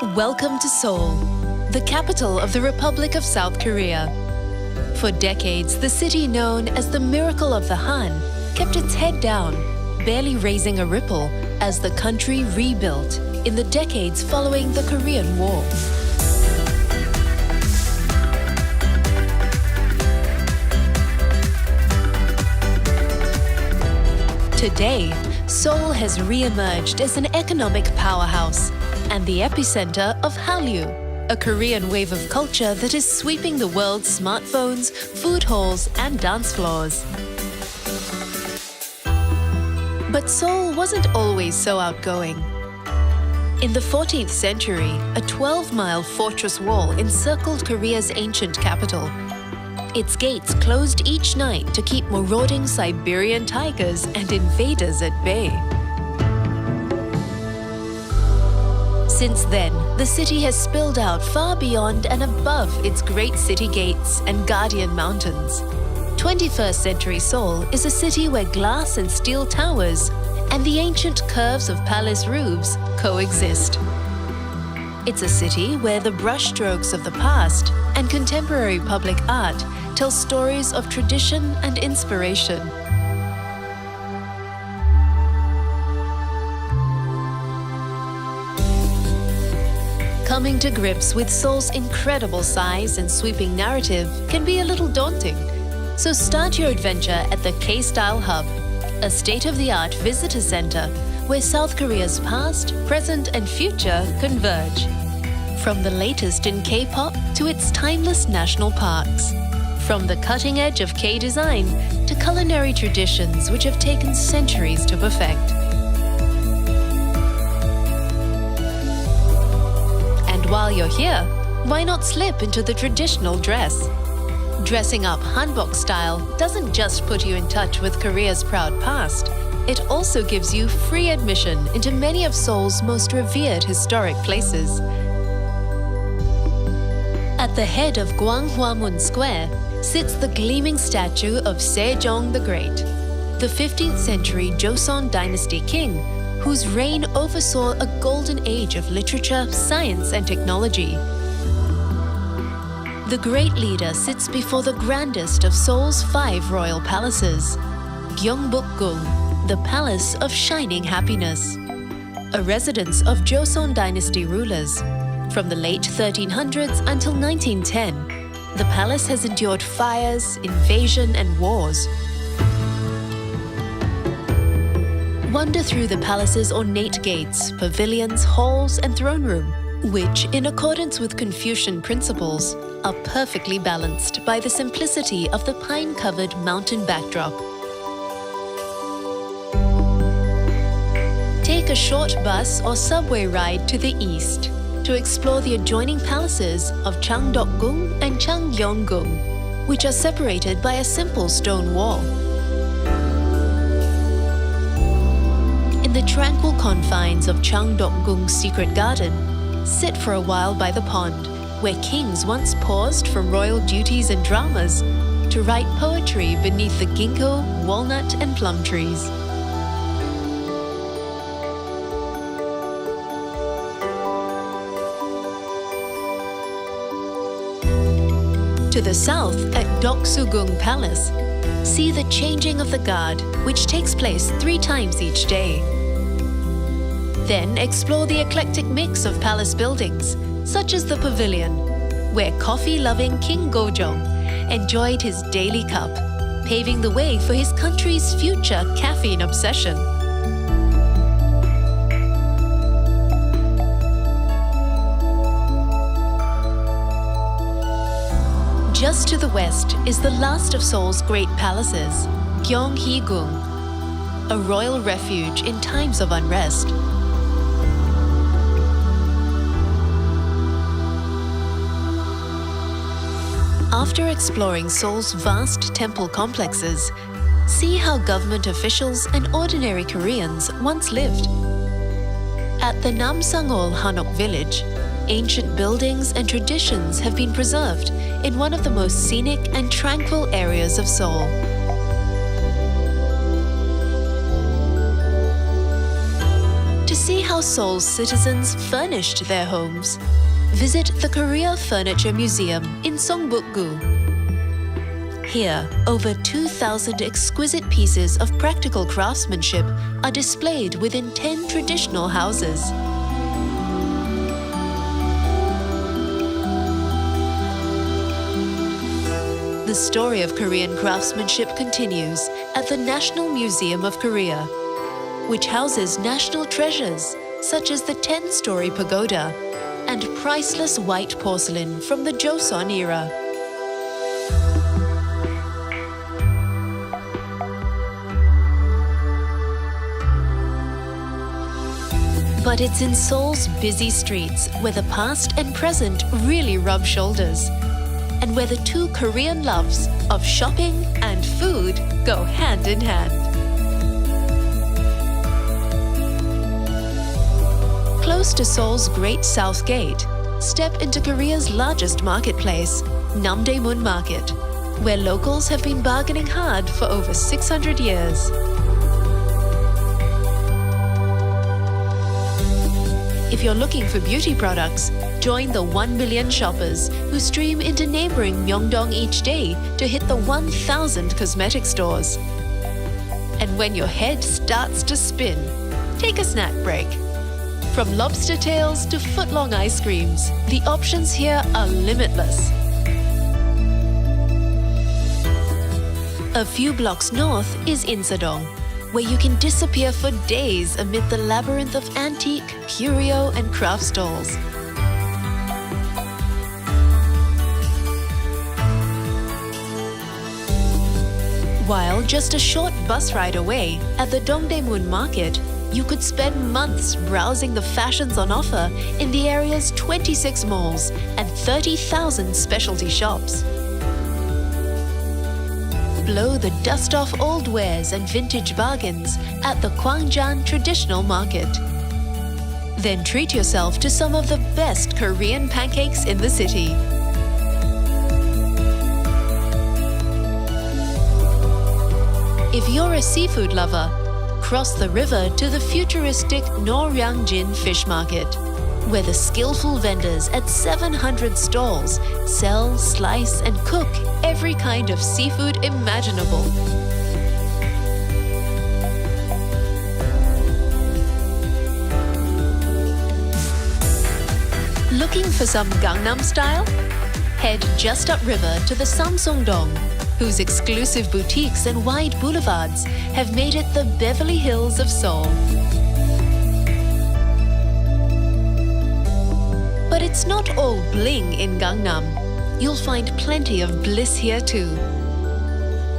Welcome to Seoul, the capital of the Republic of South Korea. For decades, the city known as the Miracle of the Han kept its head down, barely raising a ripple as the country rebuilt in the decades following the Korean War. Today, Seoul has re-emerged as an economic powerhouse and the epicenter of Hallyu, a Korean wave of culture that is sweeping the world's smartphones, food halls, and dance floors. But Seoul wasn't always so outgoing. In the 14th century, a 12-mile fortress wall encircled Korea's ancient capital. Its gates closed each night to keep marauding Siberian tigers and invaders at bay. Since then, the city has spilled out far beyond and above its great city gates and guardian mountains. 21st century Seoul is a city where glass and steel towers and the ancient curves of palace roofs coexist. It's a city where the brushstrokes of the past and contemporary public art tell stories of tradition and inspiration. Coming to grips with Seoul's incredible size and sweeping narrative can be a little daunting. So start your adventure at the K-Style Hub, a state-of-the-art visitor center where South Korea's past, present, and future converge. From the latest in K-pop to its timeless national parks. From the cutting edge of K-design to culinary traditions which have taken centuries to perfect. And while you're here, why not slip into the traditional dress? Dressing up hanbok style doesn't just put you in touch with Korea's proud past, it also gives you free admission into many of Seoul's most revered historic places. At the head of Gwanghwamun Square sits the gleaming statue of Sejong the Great, the 15th century Joseon dynasty king whose reign oversaw a golden age of literature, science, and technology. The great leader sits before the grandest of Seoul's 5 royal palaces, Gyeongbokgung, the Palace of Shining Happiness, a residence of Joseon dynasty rulers. From the late 1300s until 1910, the palace has endured fires, invasion, and wars. Wander through the palace's ornate gates, pavilions, halls, and throne room, which, in accordance with Confucian principles, are perfectly balanced by the simplicity of the pine-covered mountain backdrop. Take a short bus or subway ride to the east to explore the adjoining palaces of Changdeokgung and Changgyeonggung, which are separated by a simple stone wall. In the tranquil confines of Changdeokgung's secret garden, sit for a while by the pond, where kings once paused from royal duties and dramas to write poetry beneath the ginkgo, walnut, and plum trees. To the south, at Doksugung Palace, see the changing of the guard, which takes place 3 times each day. Then explore the eclectic mix of palace buildings, such as the Pavilion, where coffee-loving King Gojong enjoyed his daily cup, paving the way for his country's future caffeine obsession. Just to the west is the last of Seoul's great palaces, Gyeonghee-gung, a royal refuge in times of unrest. After exploring Seoul's vast temple complexes, see how government officials and ordinary Koreans once lived. At the Namsangol Hanok village, ancient buildings and traditions have been preserved in one of the most scenic and tranquil areas of Seoul. To see how how Seoul's citizens furnished their homes. Visit the Korea Furniture Museum in Songbuk-gu. Here, over 2,000 exquisite pieces of practical craftsmanship are displayed within 10 traditional houses. The story of Korean craftsmanship continues at the National Museum of Korea, which houses national treasures such as the 10-story pagoda and priceless white porcelain from the Joseon era. But it's in Seoul's busy streets where the past and present really rub shoulders, and where the two Korean loves of shopping and food go hand in hand. Close to Seoul's Great South Gate, step into Korea's largest marketplace, Namdaemun Market, where locals have been bargaining hard for over 600 years. If you're looking for beauty products, join the 1 million shoppers who stream into neighboring Myeongdong each day to hit the 1,000 cosmetic stores. And when your head starts to spin, take a snack break. From lobster tails to foot-long ice creams, the options here are limitless. A few blocks north is Insadong, where you can disappear for days amid the labyrinth of antique, curio, and craft stalls. While just a short bus ride away, at the Dongdaemun Market, you could spend months browsing the fashions on offer in the area's 26 malls and 30,000 specialty shops. Blow the dust off old wares and vintage bargains at the Gwangjang Traditional Market. Then treat yourself to some of the best Korean pancakes in the city. If you're a seafood lover, cross the river to the futuristic Noryangjin Fish Market, where the skillful vendors at 700 stalls sell, slice, and cook every kind of seafood imaginable. Looking for some Gangnam style? Head just upriver to the Samsung-dong, whose exclusive boutiques and wide boulevards have made it the Beverly Hills of Seoul. But it's not all bling in Gangnam. You'll find plenty of bliss here too.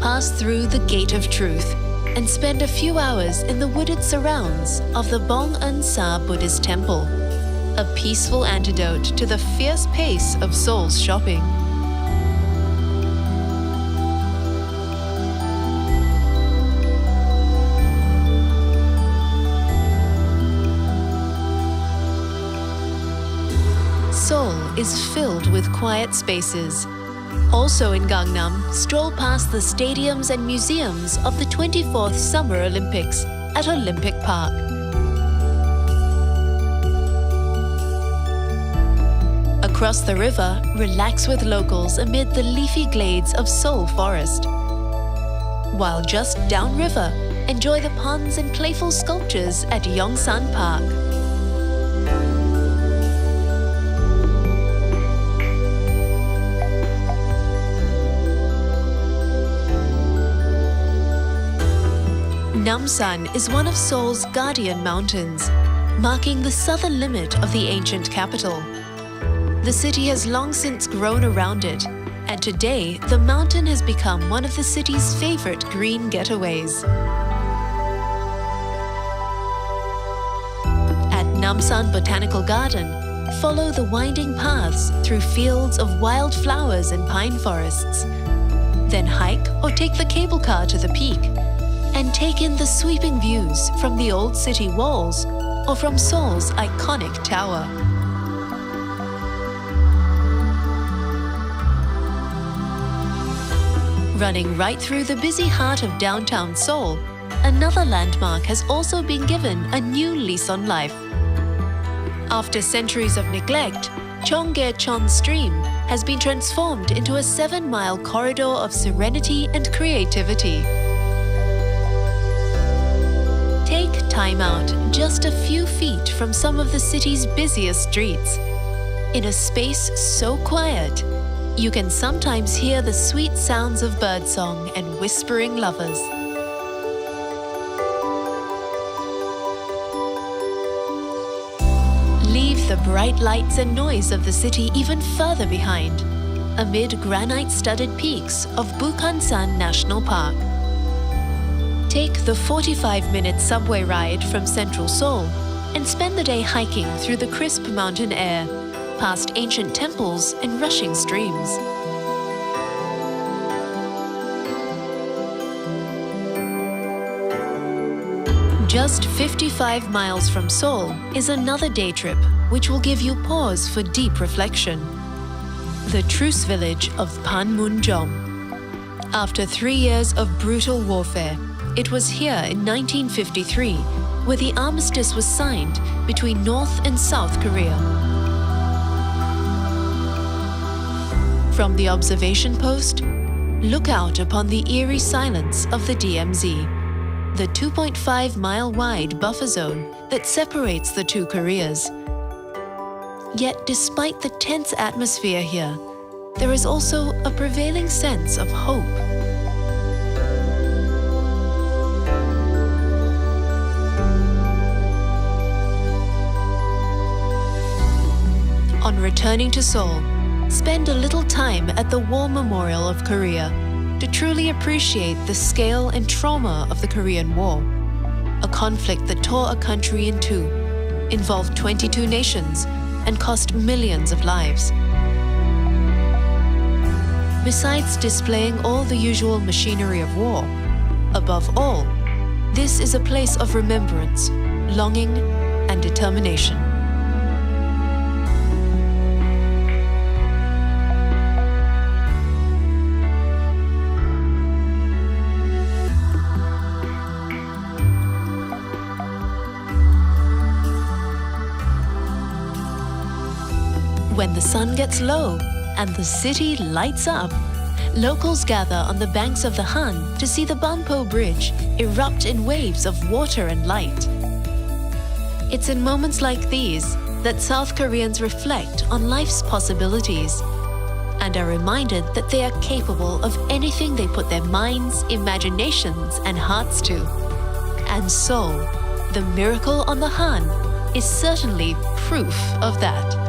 Pass through the Gate of Truth and spend a few hours in the wooded surrounds of the Bong-eun-sa Buddhist Temple, a peaceful antidote to the fierce pace of Seoul's shopping. Seoul is filled with quiet spaces. Also in Gangnam, stroll past the stadiums and museums of the 24th Summer Olympics at Olympic Park. Across the river, relax with locals amid the leafy glades of Seoul Forest. While just downriver, enjoy the ponds and playful sculptures at Yongsan Park. Namsan is one of Seoul's guardian mountains, marking the southern limit of the ancient capital. The city has long since grown around it, and today the mountain has become one of the city's favorite green getaways. At Namsan Botanical Garden, follow the winding paths through fields of wild flowers and pine forests. Then hike or take the cable car to the peak, and take in the sweeping views from the old city walls or from Seoul's iconic tower. Running right through the busy heart of downtown Seoul, another landmark has also been given a new lease on life, After centuries of neglect, Cheonggyecheon Stream has been transformed into a 7-mile corridor of serenity and creativity. Take time out just a few feet from some of the city's busiest streets. In a space so quiet, you can sometimes hear the sweet sounds of birdsong and whispering lovers. Leave the bright lights and noise of the city even further behind, amid granite-studded peaks of Bukhansan National Park. Take the 45-minute subway ride from central Seoul and spend the day hiking through the crisp mountain air, past ancient temples and rushing streams. Just 55 miles from Seoul is another day trip which will give you pause for deep reflection. The truce village of Panmunjom. After 3 years of brutal warfare, it was here in 1953 where the armistice was signed between North and South Korea. From the observation post, look out upon the eerie silence of the DMZ, the 2.5-mile-wide buffer zone that separates the two Koreas. Yet despite the tense atmosphere here, there is also a prevailing sense of hope. On returning to Seoul, spend a little time at the War Memorial of Korea to truly appreciate the scale and trauma of the Korean War, a conflict that tore a country in two, involved 22 nations, and cost millions of lives. Besides displaying all the usual machinery of war, above all, this is a place of remembrance, longing, and determination. When the sun gets low and the city lights up, locals gather on the banks of the Han to see the Banpo Bridge erupt in waves of water and light. It's in moments like these that South Koreans reflect on life's possibilities and are reminded that they are capable of anything they put their minds, imaginations, and hearts to. And so, the miracle on the Han is certainly proof of that.